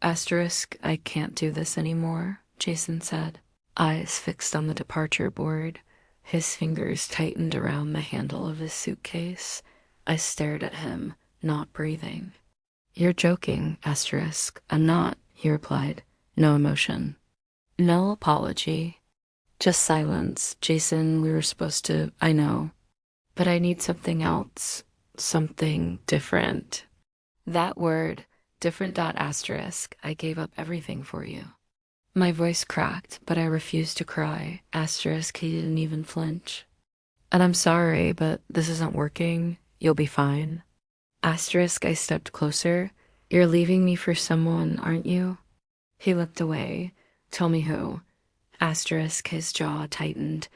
Asterisk, I can't do this anymore, Jason said, eyes fixed on the departure board. His fingers tightened around the handle of his suitcase. I stared at him, not breathing. You're joking, Asterisk. I'm not, he replied. No emotion. No apology. Just silence. Jason, we were supposed to, I know. But I need something else. Something different. That word, different dot asterisk, I gave up everything for you. My voice cracked, but I refused to cry. Asterisk, he didn't even flinch. And I'm sorry, but this isn't working. You'll be fine. Asterisk, I stepped closer. You're leaving me for someone, aren't you? He looked away. Tell me who. Asterisk, his jaw tightened.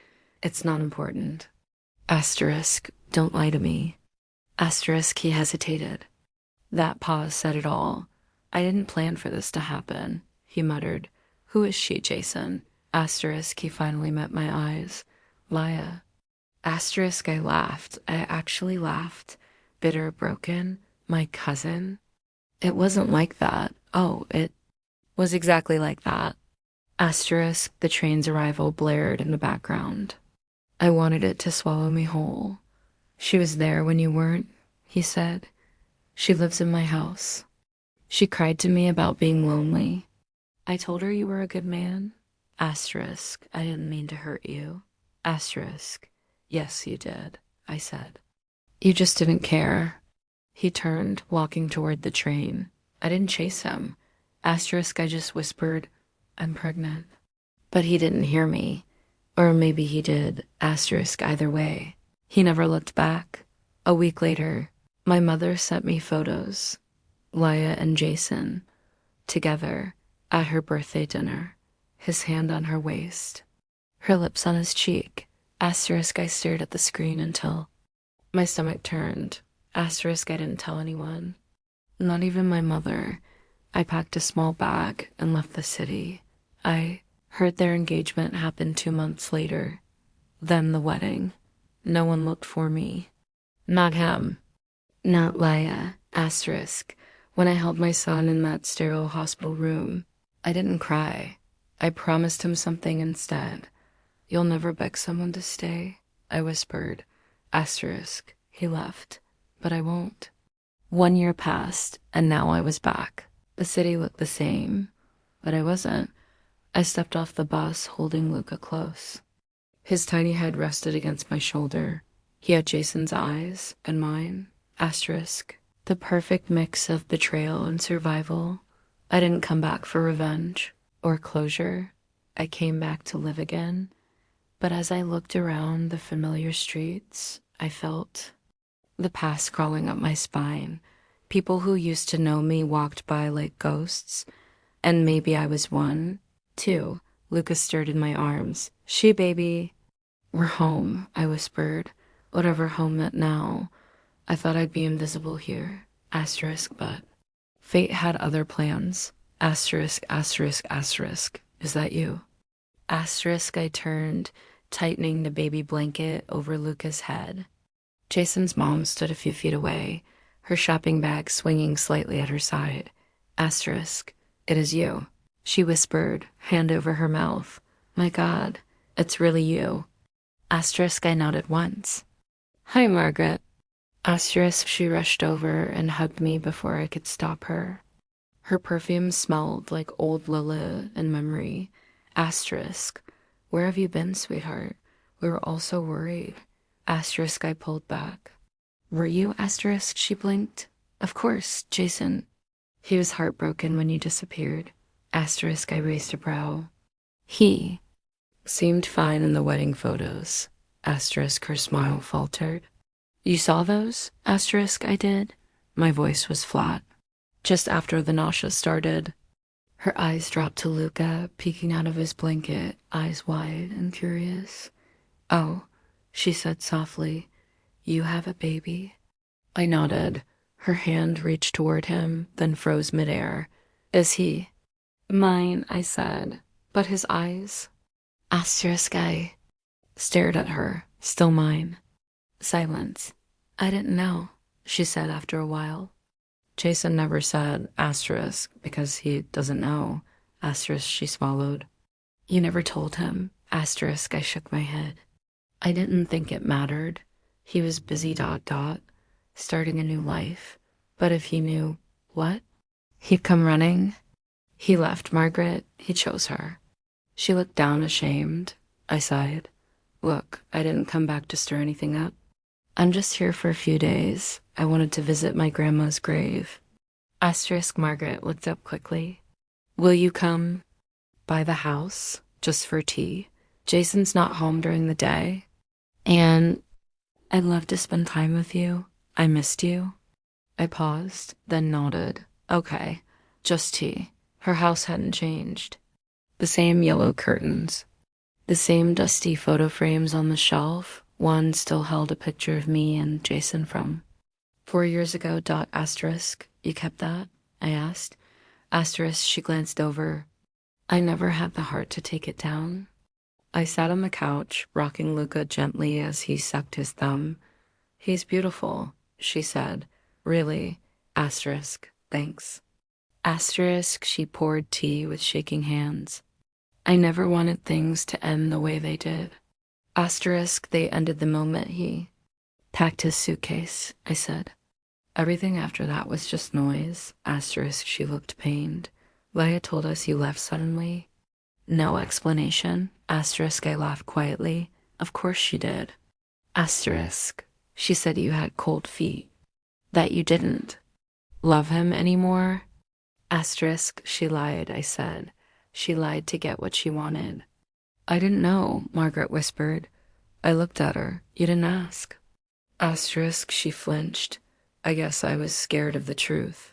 It's not important. Asterisk, don't lie to me. Asterisk, he hesitated. That pause said it all. I didn't plan for this to happen, he muttered. Who is she, Jason? Asterisk, he finally met my eyes. Laya. Asterisk, I laughed. I actually laughed. Bitter, broken. My cousin. It wasn't like that. Oh, it was exactly like that. Asterisk, the train's arrival blared in the background. I wanted it to swallow me whole. She was there when you weren't, he said. She lives in my house. She cried to me about being lonely. I told her you were a good man. Asterisk, I didn't mean to hurt you. Asterisk, yes, you did, I said. You just didn't care. He turned, walking toward the train. I didn't chase him. Asterisk, I just whispered, I'm pregnant. But he didn't hear me. Or maybe he did. Asterisk, either way. He never looked back. A week later, my mother sent me photos. Laya and Jason, together, at her birthday dinner. His hand on her waist. Her lips on his cheek. Asterisk, I stared at the screen until my stomach turned. Asterisk, I didn't tell anyone. Not even my mother. I packed a small bag and left the city. I heard their engagement happened 2 months later. Then the wedding. No one looked for me. Not him. Not Laya. Asterisk. When I held my son in that sterile hospital room, I didn't cry. I promised him something instead. You'll never beg someone to stay, I whispered. Asterisk. He left. But I won't. 1 year passed, and now I was back. The city looked the same, but I wasn't. I stepped off the bus, holding Luca close. His tiny head rested against my shoulder. He had Jason's eyes, and mine. Asterisk. The perfect mix of betrayal and survival. I didn't come back for revenge or closure. I came back to live again. But as I looked around the familiar streets, I felt the past crawling up my spine. People who used to know me walked by like ghosts, and maybe I was one, too. Lucas stirred in my arms. She, baby. We're home, I whispered. Whatever home meant now. I thought I'd be invisible here. Asterisk, but fate had other plans. Asterisk, asterisk, asterisk. Is that you? Asterisk, I turned, tightening the baby blanket over Lucas' head. Jason's mom stood a few feet away, her shopping bag swinging slightly at her side. Asterisk, it is you, she whispered, hand over her mouth. My God, it's really you. Asterisk, I nodded once. Hi, Margaret. Asterisk, she rushed over and hugged me before I could stop her. Her perfume smelled like old Lila and memory. Asterisk, where have you been, sweetheart? We were all so worried. Asterisk, I pulled back. Were you? Asterisk, she blinked. Of course, Jason. He was heartbroken when you disappeared. Asterisk, I raised a brow. He seemed fine in the wedding photos. Asterisk, her smile faltered. You saw those? Asterisk, I did. My voice was flat. Just after the nausea started. Her eyes dropped to Luca, peeking out of his blanket, eyes wide and curious. Oh, she said softly, you have a baby? I nodded. Her hand reached toward him, then froze midair. Is he? Mine, I said. But his eyes? Asterisk, I stared at her. Still mine. Silence. I didn't know, she said after a while. Jason never said asterisk because he doesn't know. Asterisk, she swallowed. You never told him. Asterisk, I shook my head. I didn't think it mattered. He was busy ... starting a new life. But if he knew, what? He'd come running. He left Margaret. He chose her. She looked down ashamed. I sighed. Look, I didn't come back to stir anything up. I'm just here for a few days. I wanted to visit my grandma's grave. Asterisk, Margaret looked up quickly. Will you come by the house just for tea? Jason's not home during the day. And I'd love to spend time with you. I missed you. I paused, then nodded. Okay, just tea. Her house hadn't changed. The same yellow curtains. The same dusty photo frames on the shelf. One still held a picture of me and Jason from 4 years ago. Asterisk, you kept that? I asked. Asterisk, she glanced over. I never had the heart to take it down. I sat on the couch, rocking Luca gently as he sucked his thumb. He's beautiful, she said. Really? Asterisk, thanks. Asterisk, she poured tea with shaking hands. I never wanted things to end the way they did. Asterisk, they ended the moment he packed his suitcase, I said. Everything after that was just noise. Asterisk, she looked pained. Leia told us you left suddenly. No explanation. Asterisk, I laughed quietly. Of course she did. Asterisk, she said you had cold feet. That you didn't love him anymore. Asterisk, she lied, I said. She lied to get what she wanted. I didn't know, Margaret whispered. I looked at her. You didn't ask. Asterisk, she flinched. I guess I was scared of the truth.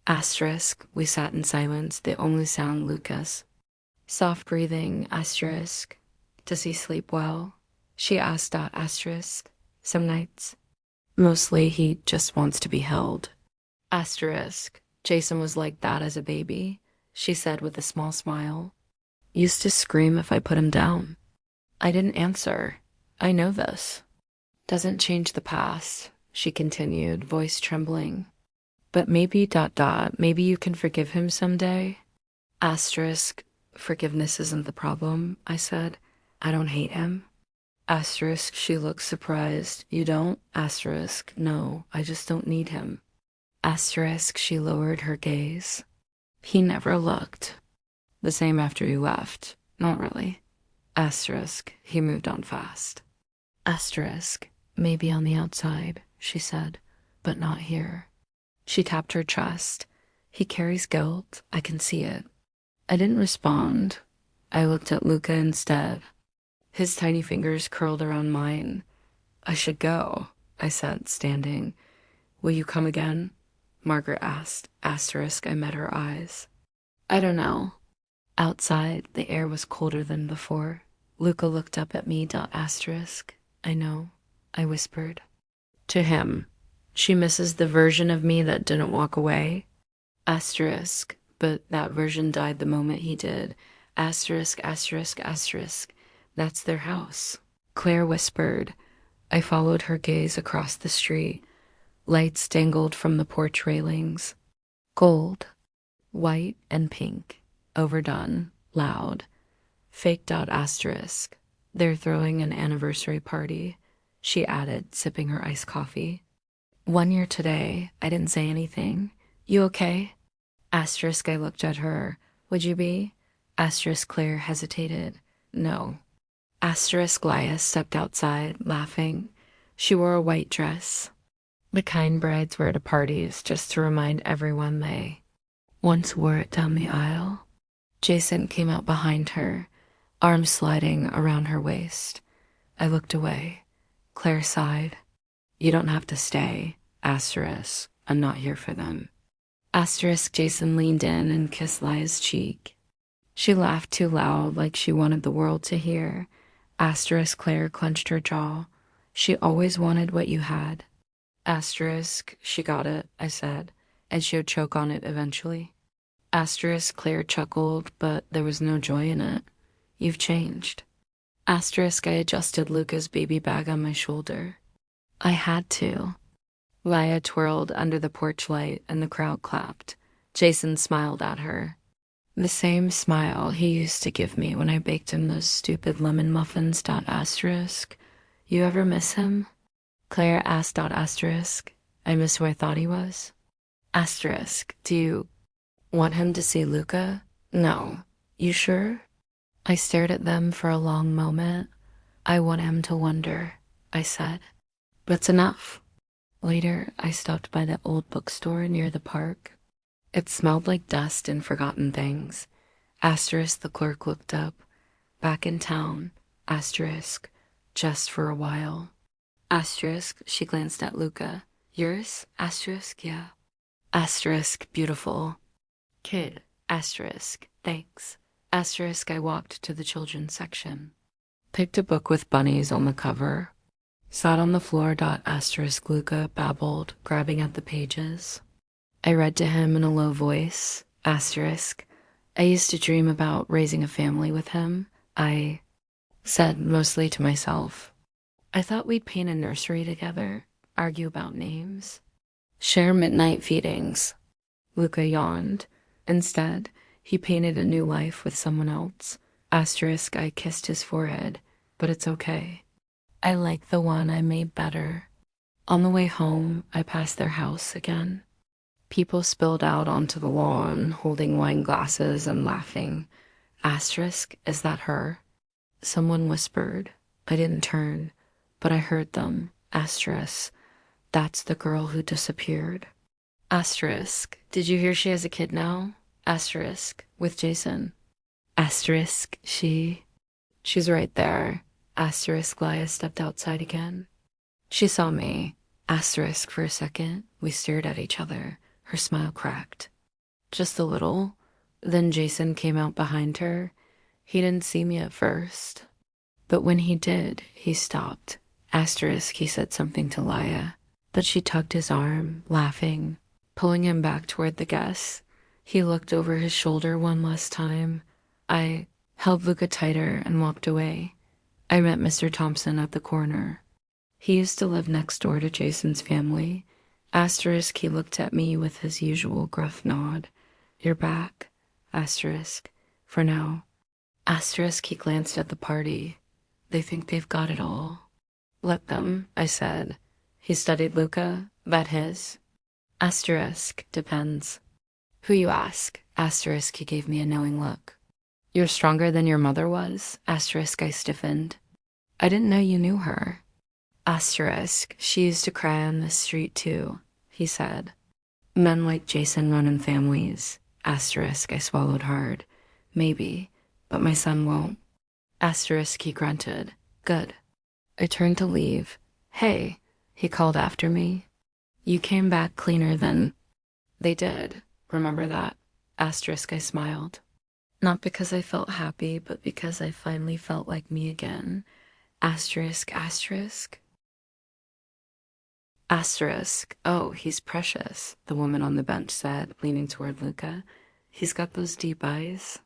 Asterisk, we sat in silence, the only sound Lucas. Soft breathing, asterisk. Does he sleep well? She asked. Asterisk. Some nights. Mostly he just wants to be held. Asterisk. Jason was like that as a baby, she said with a small smile. Used to scream if I put him down. I didn't answer. I know this. Doesn't change the past, she continued, voice trembling. But maybe ... maybe you can forgive him someday. Asterisk. Forgiveness isn't the problem, I said. I don't hate him. Asterisk, she looked surprised. You don't? Asterisk, no, I just don't need him. Asterisk, she lowered her gaze. He never looked the same after you left. Not really. Asterisk, he moved on fast. Asterisk, maybe on the outside, she said, but not here. She tapped her chest. He carries guilt. I can see it. I didn't respond. I looked at Luca instead. His tiny fingers curled around mine. I should go, I said, standing. Will you come again? Margaret asked. Asterisk, I met her eyes. I don't know. Outside, the air was colder than before. Luca looked up at me. Asterisk. I know, I whispered. To him. She misses the version of me that didn't walk away. Asterisk. But that version died the moment he did. Asterisk, asterisk, asterisk. That's their house. Claire whispered. I followed her gaze across the street. Lights dangled from the porch railings. Gold, white and pink, overdone, loud. Fake ... asterisk. They're throwing an anniversary party, she added, sipping her iced coffee. 1 year today. I didn't say anything. You okay? Asterisk, I looked at her. Would you be? Asterisk, Claire hesitated. No. Asterisk, Leia stepped outside, laughing. She wore a white dress. The kind brides wear to parties just to remind everyone they once wore it down the aisle. Jason came out behind her, arms sliding around her waist. I looked away. Claire sighed. You don't have to stay. Asterisk, I'm not here for them. Asterisk, Jason leaned in and kissed Leia's cheek. She laughed too loud, like she wanted the world to hear. Asterisk, Claire clenched her jaw. She always wanted what you had. Asterisk, she got it, I said, and she would choke on it eventually. Asterisk, Claire chuckled, but there was no joy in it. You've changed. Asterisk, I adjusted Luca's baby bag on my shoulder. I had to. Laya twirled under the porch light and the crowd clapped. Jason smiled at her. The same smile he used to give me when I baked him those stupid lemon muffins. Asterisk. You ever miss him? Claire asked. Asterisk. I miss who I thought he was. Asterisk. Do you want him to see Luca? No. You sure? I stared at them for a long moment. I want him to wonder, I said. That's enough. Later, I stopped by the old bookstore near the park. It smelled like dust and forgotten things. Asterisk, the clerk looked up. Back in town. Asterisk, just for a while. Asterisk, she glanced at Luca. Yours? Asterisk, yeah. Asterisk, beautiful. Kid. Asterisk, thanks. Asterisk, I walked to the children's section. Picked a book with bunnies on the cover. Sat on the floor. Asterisk, Luca babbled, grabbing at the pages. I read to him in a low voice. Asterisk, I used to dream about raising a family with him. I said, mostly to myself. I thought we'd paint a nursery together, argue about names, share midnight feedings. Luca yawned. Instead, he painted a new life with someone else. Asterisk, I kissed his forehead, but it's okay. I like the one I made better. On the way home, I passed their house again. People spilled out onto the lawn, holding wine glasses and laughing. Asterisk, is that her? Someone whispered. I didn't turn, but I heard them. Asterisk, that's the girl who disappeared. Asterisk, did you hear she has a kid now? Asterisk, with Jason. Asterisk, she's right there. Asterisk, Laya stepped outside again. She saw me. Asterisk, for a second, we stared at each other. Her smile cracked. Just a little. Then Jason came out behind her. He didn't see me at first. But when he did, he stopped. Asterisk, he said something to Laya. But she tugged his arm, laughing, pulling him back toward the guests. He looked over his shoulder one last time. I held Luca tighter and walked away. I met Mr. Thompson at the corner. He used to live next door to Jason's family. Asterisk, he looked at me with his usual gruff nod. You're back. Asterisk, for now. Asterisk, he glanced at the party. They think they've got it all. Let them, I said. He studied Luca. That his? Asterisk, depends. Who you ask? Asterisk, he gave me a knowing look. You're stronger than your mother was? Asterisk, I stiffened. I didn't know you knew her. Asterisk, she used to cry on the street too, he said. Men like Jason run in families. Asterisk, I swallowed hard. Maybe, but my son won't. Asterisk, he grunted. Good. I turned to leave. Hey, he called after me. You came back cleaner than... They did. Remember that? Asterisk, I smiled. Not because I felt happy, but because I finally felt like me again. Asterisk, asterisk. Asterisk, oh, he's precious, the woman on the bench said, leaning toward Luca. He's got those deep eyes.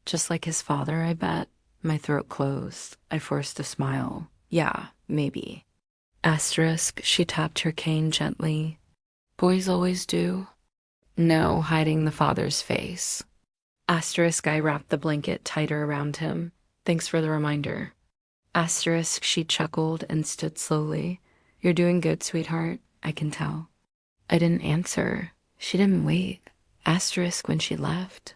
Just like his father, I bet. My throat closed. I forced a smile. Yeah, maybe. Asterisk, she tapped her cane gently. Boys always do. No, hiding the father's face. Asterisk, I wrapped the blanket tighter around him. Thanks for the reminder. Asterisk, she chuckled and stood slowly. You're doing good, sweetheart, I can tell. I didn't answer. She didn't wait. Asterisk, when she left.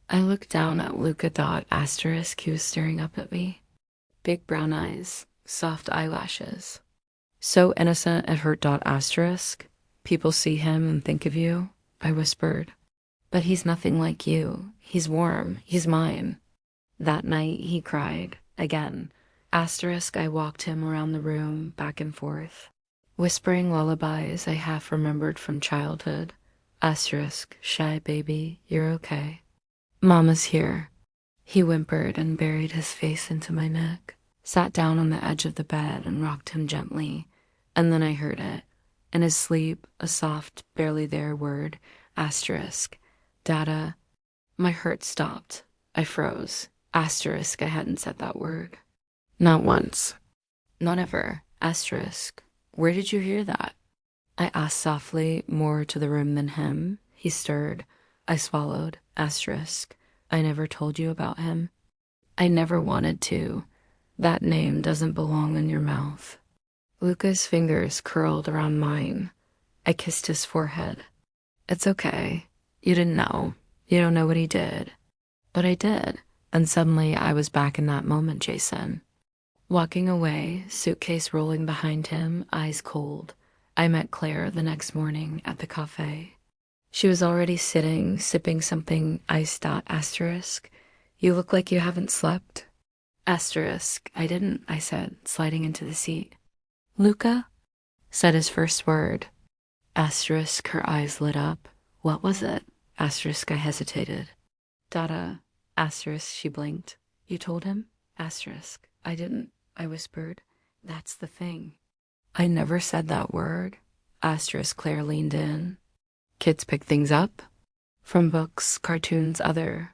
I looked down at Luca. Asterisk, he was staring up at me. Big brown eyes, soft eyelashes. So innocent it hurt. Asterisk. People see him and think of you, I whispered. But he's nothing like you. He's warm. He's mine. That night, he cried. Again. Asterisk, I walked him around the room, back and forth, whispering lullabies I half remembered from childhood. Asterisk, shy baby, you're okay. Mama's here. He whimpered and buried his face into my neck, sat down on the edge of the bed and rocked him gently. And then I heard it. In his sleep, a soft, barely there word. Asterisk. Dada. My heart stopped. I froze. Asterisk, I hadn't said that word. Not once. Not ever. Asterisk. Where did you hear that? I asked softly, more to the room than him. He stirred. I swallowed. Asterisk. I never told you about him. I never wanted to. That name doesn't belong in your mouth. Luca's fingers curled around mine. I kissed his forehead. It's okay. You didn't know. You don't know what he did. But I did. And suddenly I was back in that moment, Jason. Walking away, suitcase rolling behind him, eyes cold. I met Claire the next morning at the cafe. She was already sitting, sipping something iced. Asterisk. You look like you haven't slept. Asterisk. I didn't, I said, sliding into the seat. Luca? Said his first word. Asterisk. Her eyes lit up. What was it? Asterisk. I hesitated. Dada. Asterisk. She blinked. You told him? Asterisk. I didn't, I whispered. That's the thing. I never said that word. Asterisk. Claire leaned in. Kids pick things up? From books, cartoons, other.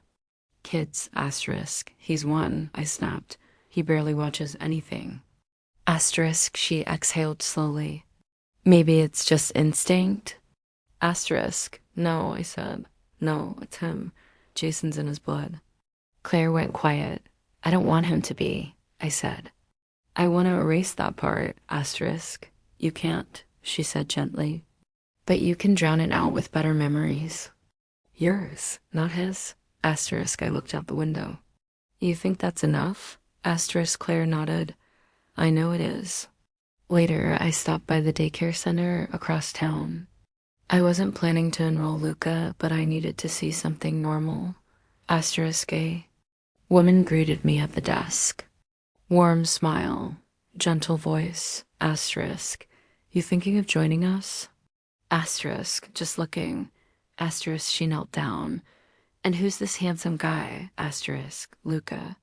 Kids, asterisk. He's one, I snapped. He barely watches anything. Asterisk. She exhaled slowly. Maybe it's just instinct? Asterisk. No, I said. No, it's him. Jason's in his blood. Claire went quiet. I don't want him to be, I said. I want to erase that part, asterisk. You can't, she said gently. But you can drown it out with better memories. Yours, not his, asterisk. I looked out the window. You think that's enough? Asterisk. Claire nodded. I know it is. Later, I stopped by the daycare center across town. I wasn't planning to enroll Luca, but I needed to see something normal. Asterisk. A woman greeted me at the desk. Warm smile, gentle voice, asterisk. You thinking of joining us? Asterisk, just looking. Asterisk. She knelt down. And who's this handsome guy? Asterisk. Luca.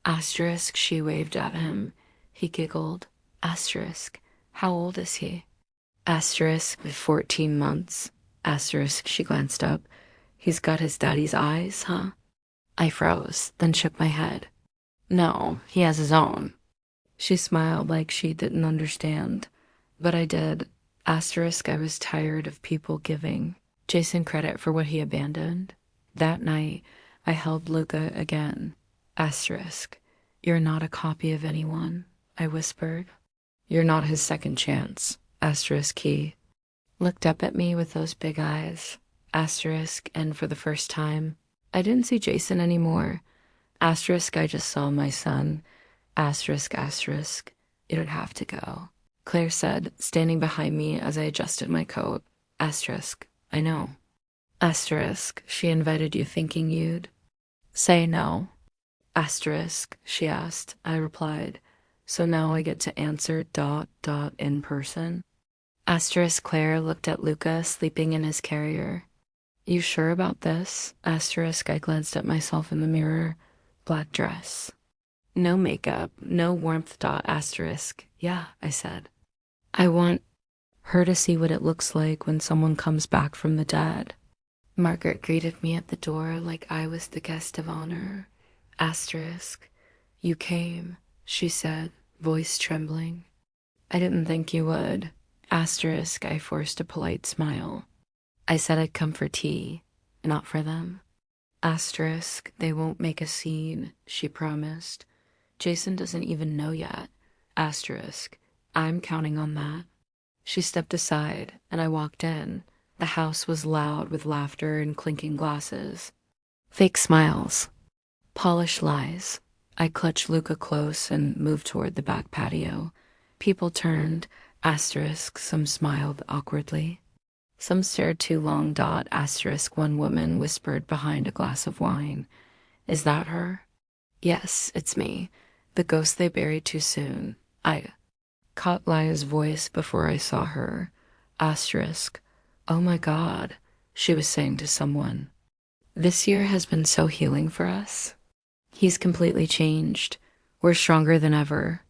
Asterisk. She waved at him. He giggled. Asterisk. How old is he? Asterisk. 14 months. Asterisk. She glanced up. He's got his daddy's eyes, huh? I froze, then shook my head. No, he has his own. She smiled like she didn't understand. But I did. Asterisk. I was tired of people giving Jason credit for what he abandoned. That night, I held Luca again. Asterisk. You're not a copy of anyone, I whispered. You're not his second chance. Asterisk. He looked up at me with those big eyes. Asterisk. And for the first time, I didn't see Jason anymore. Asterisk. I just saw my son. Asterisk. Asterisk. It'd have to go, Claire said, standing behind me as I adjusted my coat. Asterisk. I know. Asterisk. She invited you thinking you'd say no. Asterisk. She asked. I replied. So now I get to answer ... in person. Asterisk. Claire looked at Luca sleeping in his carrier. You sure about this? Asterisk. I glanced at myself in the mirror. Black dress. No makeup, no warmth ... asterisk. Yeah, I said. I want her to see what it looks like when someone comes back from the dead. Margaret greeted me at the door like I was the guest of honor. Asterisk. You came, she said, voice trembling. I didn't think you would. Asterisk. I forced a polite smile. I said I'd come for tea, not for them. Asterisk. They won't make a scene, she promised. Jason doesn't even know yet. Asterisk. I'm counting on that. She stepped aside, and I walked in. The house was loud with laughter and clinking glasses. Fake smiles. Polished lies. I clutched Luca close and moved toward the back patio. People turned. Asterisk. Some smiled awkwardly. Some stared too long. Asterisk. One woman whispered behind a glass of wine. Is that her? Yes, it's me. The ghost they buried too soon. I caught Laya's voice before I saw her. Asterisk. Oh my God, she was saying to someone. This year has been so healing for us. He's completely changed. We're stronger than ever.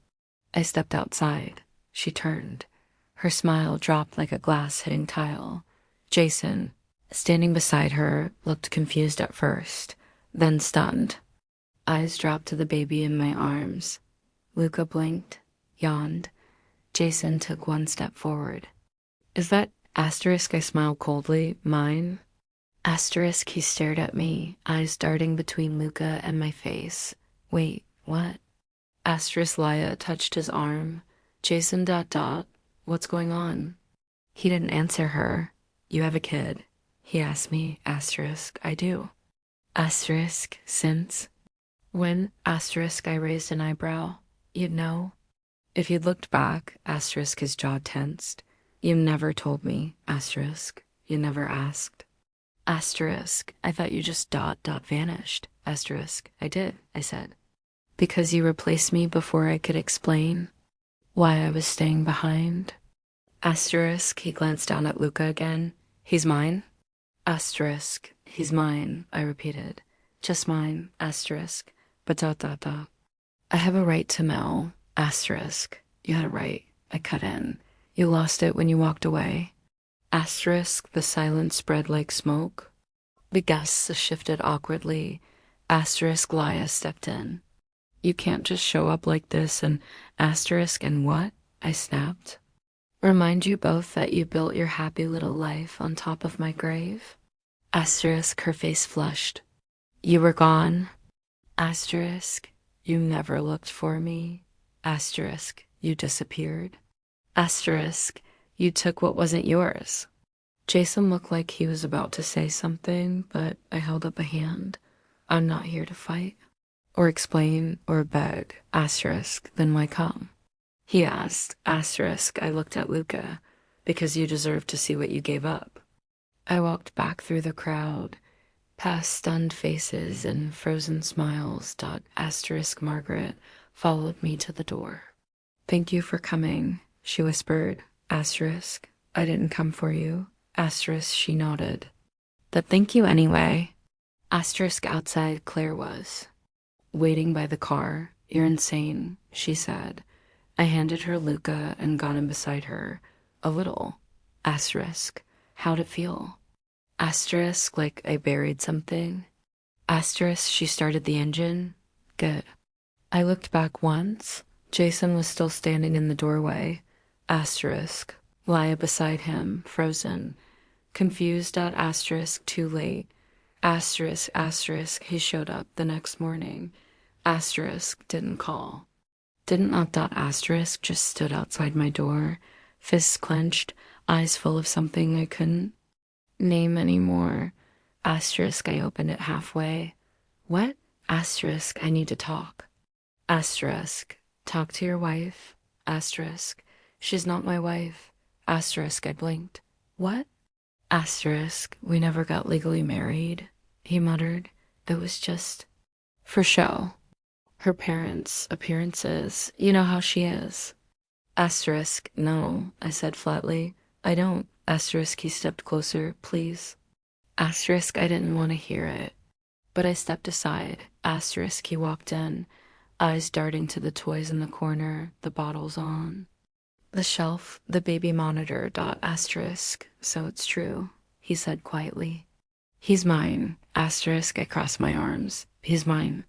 I stepped outside. She turned. Her smile dropped like a glass hitting tile. Jason, standing beside her, looked confused at first, then stunned. Eyes dropped to the baby in my arms. Luca blinked, yawned. Jason took one step forward. Is that asterisk? I smiled coldly. Mine? Asterisk, he stared at me, eyes darting between Luca and my face. Wait, what? Asterisk Laya touched his arm. Jason dot dot. What's going on? He didn't answer her. You have a kid? He asked me. Asterisk, I do. Asterisk, since? When? Asterisk, I raised an eyebrow. You'd know? If you'd looked back, asterisk, his jaw tensed. You never told me, asterisk. You never asked. Asterisk, I thought you just dot dot vanished. Asterisk, I did, I said. Because you replaced me before I could explain why I was staying behind. Asterisk, he glanced down at Luca again. He's mine? Asterisk, he's mine, I repeated. Just mine, asterisk, but dot dot dot. I have a right to Mel, asterisk. You had a right, I cut in. You lost it when you walked away. Asterisk, the silence spread like smoke. The guests shifted awkwardly. Asterisk, Laya stepped in. You can't just show up like this and asterisk and what? I snapped. Remind you both that you built your happy little life on top of my grave? Asterisk, her face flushed. You were gone. Asterisk, you never looked for me. Asterisk, you disappeared. Asterisk, you took what wasn't yours. Jason looked like he was about to say something, but I held up a hand. I'm not here to fight, or explain, or beg. Asterisk, then why come? He asked. Asterisk, I looked at Luca, because you deserve to see what you gave up. I walked back through the crowd, past stunned faces and frozen smiles. Asterisk Margaret followed me to the door. Thank you for coming, she whispered. Asterisk, I didn't come for you. Asterisk, she nodded. But thank you anyway. Asterisk, outside Claire was waiting by the car. You're insane, she said. I handed her Luca and got him beside her. A little. Asterisk, how'd it feel? Asterisk, like I buried something. Asterisk, she started the engine. Good. I looked back once. Jason was still standing in the doorway. Asterisk, Laya beside him, frozen. Confused. Asterisk, too late. Asterisk, asterisk, he showed up the next morning. Asterisk, didn't call. Didn't asterisk, just stood outside my door, fists clenched, eyes full of something I couldn't name anymore. Asterisk, I opened it halfway. What? Asterisk, I need to talk. Asterisk, talk to your wife. Asterisk, she's not my wife. Asterisk, I blinked. What? Asterisk, we never got legally married, he muttered. It was just for show. Her parents, appearances, you know how she is. Asterisk, no, I said flatly. I don't. Asterisk, he stepped closer, please. Asterisk, I didn't want to hear it. But I stepped aside. Asterisk, he walked in, eyes darting to the toys in the corner, the bottles on the shelf, the baby monitor. Asterisk, so it's true, he said quietly. He's mine. Asterisk, I crossed my arms. He's mine.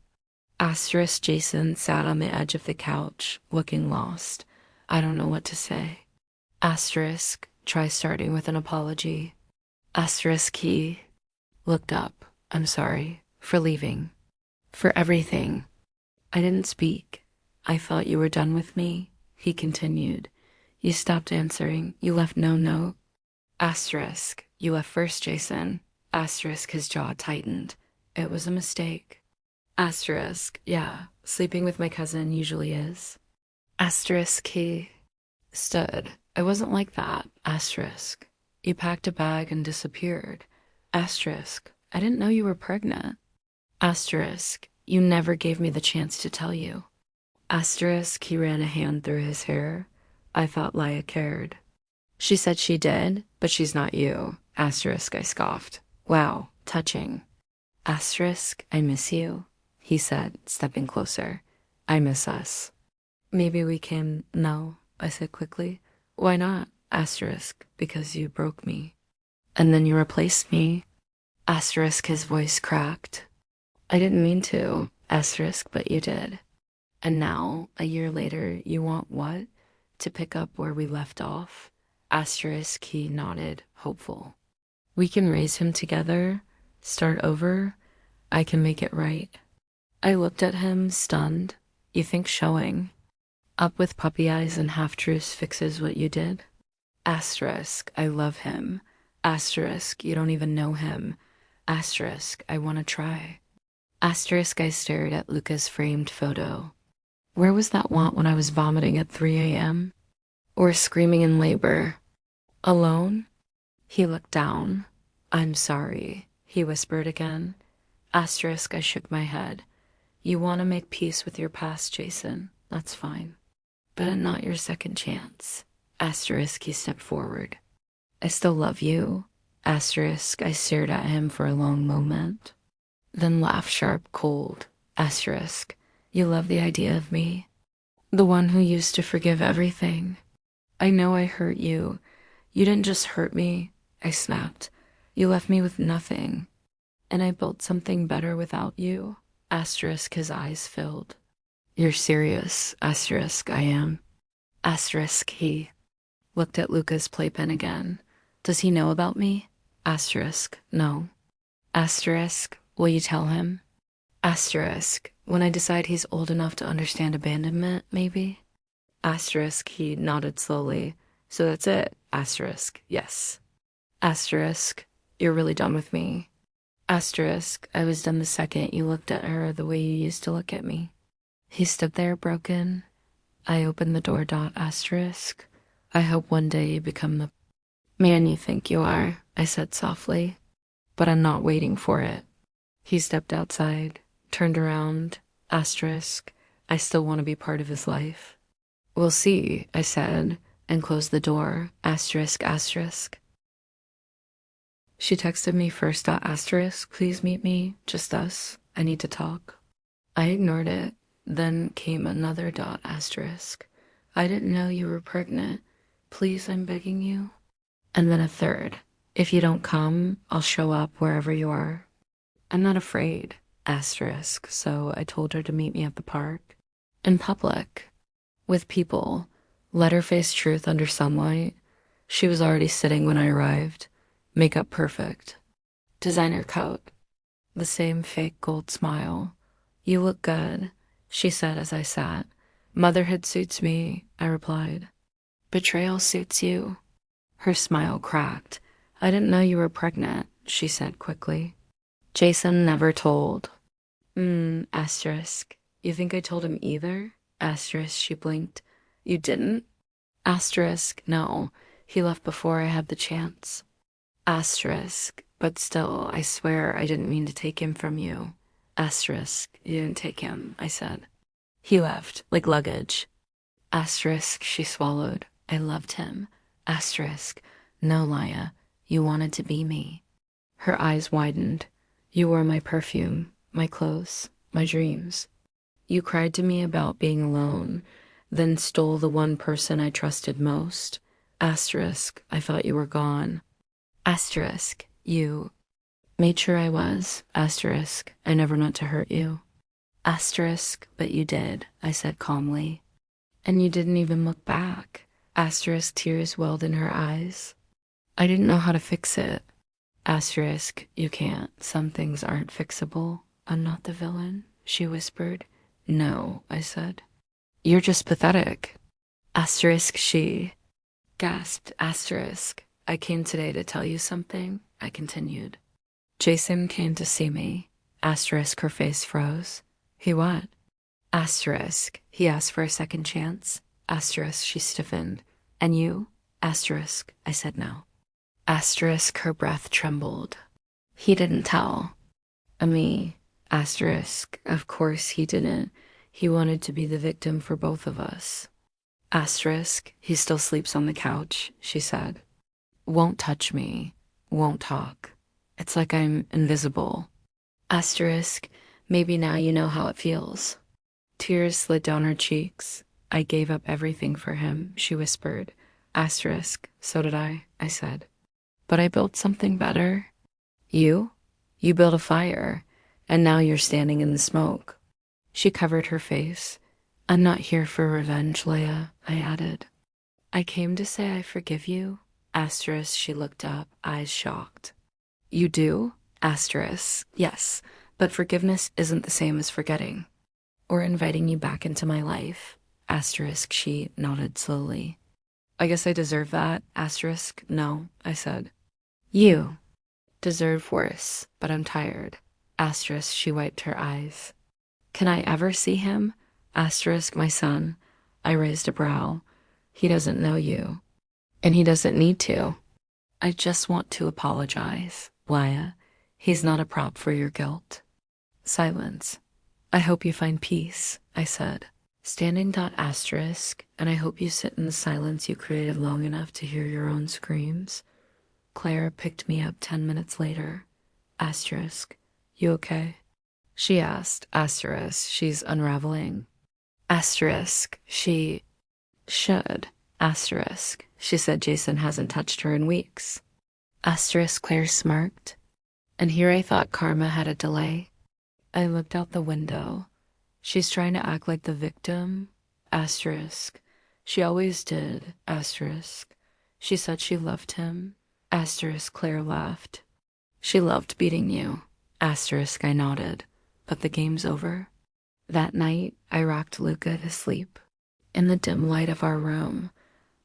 Asterisk, Jason sat on the edge of the couch, looking lost. I don't know what to say. Asterisk, try starting with an apology. Asterisk, he looked up. I'm sorry for leaving. For everything. I didn't speak. I thought you were done with me, he continued. You stopped answering. You left no note. Asterisk, you left first, Jason. Asterisk, his jaw tightened. It was a mistake. Asterisk, yeah, sleeping with my cousin usually is. Asterisk, he stood. I wasn't like that. Asterisk, you packed a bag and disappeared. Asterisk, I didn't know you were pregnant. Asterisk, you never gave me the chance to tell you. Asterisk, he ran a hand through his hair. I thought Laya cared. She said she did, but she's not you. Asterisk, I scoffed. Wow, touching. Asterisk, I miss you, he said, stepping closer. I miss us. Maybe we can. No, I said quickly. Why not? Asterisk, because you broke me. And then you replaced me. Asterisk, his voice cracked. I didn't mean to, asterisk, but you did. And now, a year later, you want what? To pick up where we left off? Asterisk, he nodded, hopeful. We can raise him together, start over. I can make it right. I looked at him, stunned. You think showing up with puppy eyes and half-truths fixes what you did? Asterisk, I love him. Asterisk, you don't even know him. Asterisk, I want to try. Asterisk, I stared at Luca's framed photo. Where was that want when I was vomiting at 3 a.m.? Or screaming in labor? Alone? He looked down. I'm sorry, he whispered again. Asterisk, I shook my head. You want to make peace with your past, Jason. That's fine. But not your second chance. Asterisk, he stepped forward. I still love you. Asterisk, I stared at him for a long moment. Then laughed sharp, cold. Asterisk, you love the idea of me? The one who used to forgive everything. I know I hurt you. You didn't just hurt me, I snapped. You left me with nothing. And I built something better without you. Asterisk, his eyes filled. You're serious, asterisk, I am. Asterisk, he looked at Luca's playpen again. Does he know about me? Asterisk, no. Asterisk, will you tell him? Asterisk, when I decide he's old enough to understand abandonment, maybe? Asterisk, he nodded slowly. So that's it, asterisk, yes. Asterisk, you're really done with me. Asterisk, I was done the second you looked at her the way you used to look at me. He stood there broken. I opened the door. Asterisk, I hope one day you become the man you think you are, I said softly. But I'm not waiting for it. He stepped outside, turned around. Asterisk, I still want to be part of his life. We'll see, I said, and closed the door. Asterisk, asterisk. She texted me first. Asterisk, please meet me, just us. I need to talk. I ignored it. Then came another. Asterisk. I didn't know you were pregnant. Please, I'm begging you. And then a third. If you don't come, I'll show up wherever you are. I'm not afraid. Asterisk. So I told her to meet me at the park. In public. With people. Let her face truth under sunlight. She was already sitting when I arrived. Makeup perfect. Designer coat. The same fake gold smile. You look good, she said as I sat. Motherhood suits me, I replied. Betrayal suits you. Her smile cracked. I didn't know you were pregnant, she said quickly. Jason never told. Asterisk. You think I told him either? Asterisk, she blinked. You didn't? Asterisk, no. He left before I had the chance. Asterisk, but still, I swear I didn't mean to take him from you. Asterisk, you didn't take him, I said. He left, like luggage. Asterisk, she swallowed. I loved him. Asterisk, no, Laya, you wanted to be me. Her eyes widened. You were my perfume, my clothes, my dreams. You cried to me about being alone, then stole the one person I trusted most. Asterisk, I thought you were gone. Asterisk, you made sure I was. Asterisk, I never meant to hurt you. Asterisk, but you did, I said calmly. And you didn't even look back. Asterisk, tears welled in her eyes. I didn't know how to fix it. Asterisk, you can't. Some things aren't fixable. I'm not the villain, she whispered. No, I said. You're just pathetic. Asterisk, she gasped. Asterisk, I came today to tell you something, I continued. Jason came to see me. Asterisk, her face froze. He what? Asterisk, he asked for a second chance. Asterisk, she stiffened. And you? Asterisk, I said no. Asterisk, her breath trembled. He didn't tell. Me. Asterisk, of course he didn't. He wanted to be the victim for both of us. Asterisk, he still sleeps on the couch, she said. Won't touch me. Won't talk. It's like I'm invisible. Asterisk, maybe now you know how it feels. Tears slid down her cheeks. I gave up everything for him, she whispered. Asterisk, so did I said. But I built something better. You? You built a fire, and now you're standing in the smoke. She covered her face. I'm not here for revenge, Leia, I added. I came to say I forgive you. Asterisk, she looked up, eyes shocked. You do? Asterisk, yes, but forgiveness isn't the same as forgetting. Or inviting you back into my life. Asterisk, she nodded slowly. I guess I deserve that. Asterisk, no, I said. You deserve worse, but I'm tired. Asterisk, she wiped her eyes. Can I ever see him? Asterisk, my son. I raised a brow. He doesn't know you. And he doesn't need to. I just want to apologize, Laya. He's not a prop for your guilt. Silence. I hope you find peace, I said. Standing dot asterisk, and I hope you sit in the silence you created long enough to hear your own screams. Claire picked me up 10 minutes later. Asterisk, you okay? She asked. Asterisk, she's unraveling. Asterisk, she should. Asterisk, she said Jason hasn't touched her in weeks. Asterisk, Claire smirked. And here I thought karma had a delay. I looked out the window. She's trying to act like the victim. Asterisk. She always did. Asterisk. She said she loved him. Asterisk, Claire laughed. She loved beating you. Asterisk, I nodded. But the game's over. That night, I rocked Luca to sleep. In the dim light of our room,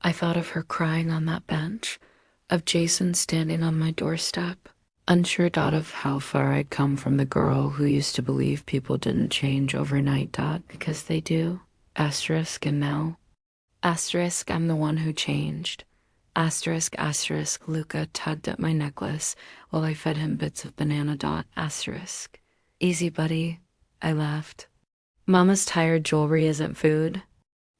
I thought of her crying on that bench, of Jason standing on my doorstep, unsure of how far I'd come from the girl who used to believe people didn't change overnight, because they do. Asterisk, and now. Asterisk, I'm the one who changed. Asterisk, Luca tugged at my necklace while I fed him bits of banana. Asterisk. Easy, buddy, I laughed. Mama's tired jewelry isn't food.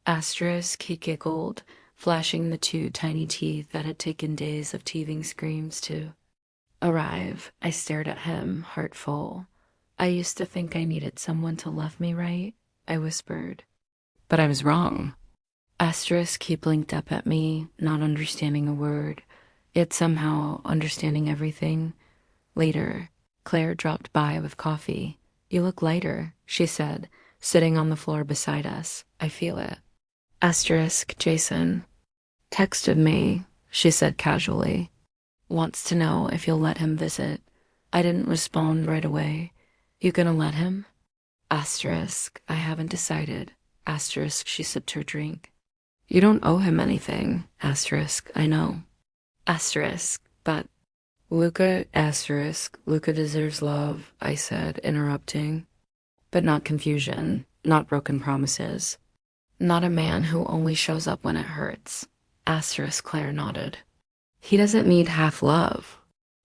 Asterisk, he giggled, flashing the 2 tiny teeth that had taken days of teething screams to arrive. I stared at him, heart full. I used to think I needed someone to love me right, I whispered. But I was wrong. Asterisk, he blinked up at me, not understanding a word, yet somehow understanding everything. Later, Claire dropped by with coffee. You look lighter, she said, sitting on the floor beside us. I feel it. Asterisk, Jason texted me, she said casually. Wants to know if you'll let him visit. I didn't respond right away. You gonna let him? Asterisk, I haven't decided. Asterisk, she sipped her drink. You don't owe him anything. Asterisk, I know. Asterisk, but Luca, asterisk, Luca deserves love, I said, interrupting. But not confusion, not broken promises. Not a man who only shows up when it hurts. Asterisk, Claire nodded. He doesn't need half love.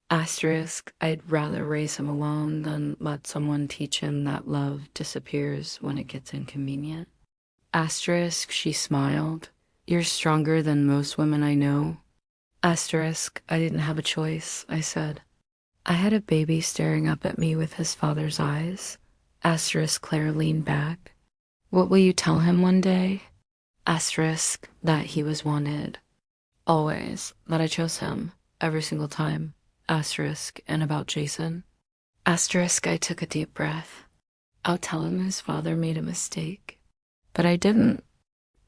Asterisk, I'd rather raise him alone than let someone teach him that love disappears when it gets inconvenient. Asterisk, she smiled. You're stronger than most women I know. Asterisk, I didn't have a choice, I said. I had a baby staring up at me with his father's eyes. Asterisk, Claire leaned back. What will you tell him one day? Asterisk, that he was wanted. Always, that I chose him, every single time. Asterisk, and about Jason. Asterisk, I took a deep breath. I'll tell him his father made a mistake. But I didn't.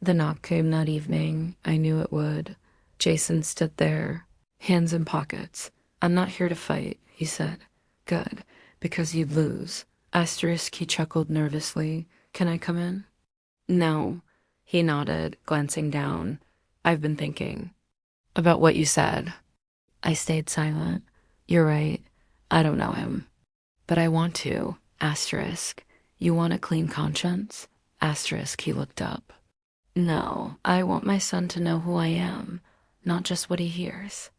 The knock came that evening. I knew it would. Jason stood there, hands in pockets. I'm not here to fight, he said. Good, because you'd lose. Asterisk, he chuckled nervously. Can I come in? No, he nodded, glancing down. I've been thinking. About what you said. I stayed silent. You're right. I don't know him. But I want to. Asterisk. You want a clean conscience? Asterisk, he looked up. No, I want my son to know who I am, not just what he hears.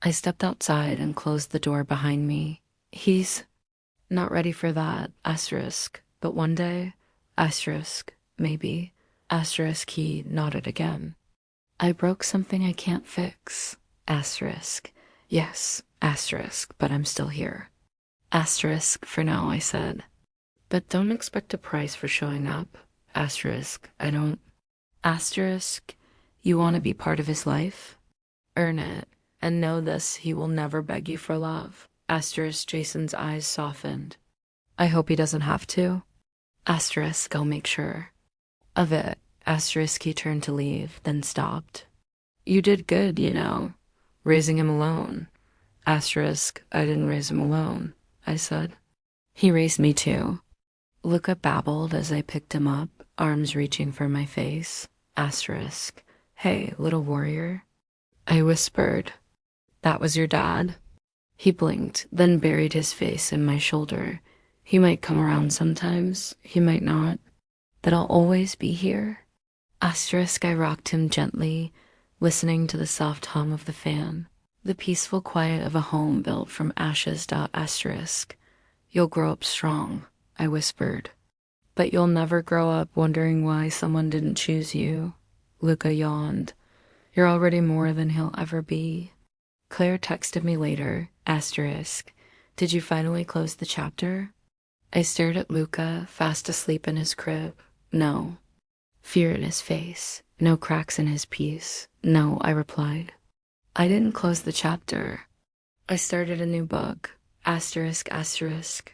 I stepped outside and closed the door behind me. He's not ready for that. Asterisk. But one day. Asterisk. Maybe. Asterisk, he nodded again. I broke something I can't fix. Asterisk. Yes, asterisk, but I'm still here. Asterisk for now, I said. But don't expect a price for showing up. Asterisk, I don't. Asterisk, you want to be part of his life? Earn it, and know this, he will never beg you for love. Asterisk, Jason's eyes softened. I hope he doesn't have to. Asterisk, I'll make sure. Of it. Asterisk, he turned to leave, then stopped. You did good, raising him alone. Asterisk, I didn't raise him alone, I said. He raised me too. Luca babbled as I picked him up, arms reaching for my face. Asterisk, hey, little warrior. I whispered, that was your dad? He blinked, then buried his face in my shoulder. He might come around sometimes, he might not. That I'll always be here? Asterisk, I rocked him gently, listening to the soft hum of the fan. The peaceful quiet of a home built from ashes. Asterisk. You'll grow up strong, I whispered. But you'll never grow up wondering why someone didn't choose you. Luca yawned. You're already more than he'll ever be. Claire texted me later, asterisk. Did you finally close the chapter? I stared at Luca, fast asleep in his crib. No. Fear in his face. No cracks in his piece. No, I replied. I didn't close the chapter. I started a new book. Asterisk, asterisk.